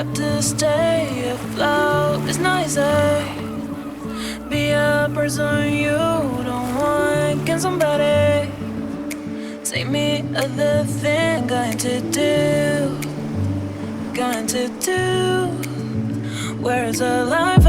have to stay afloat. It's noisy. Be a person you don't want. Can somebody take me other thing? Going to do, going to do. Where's the life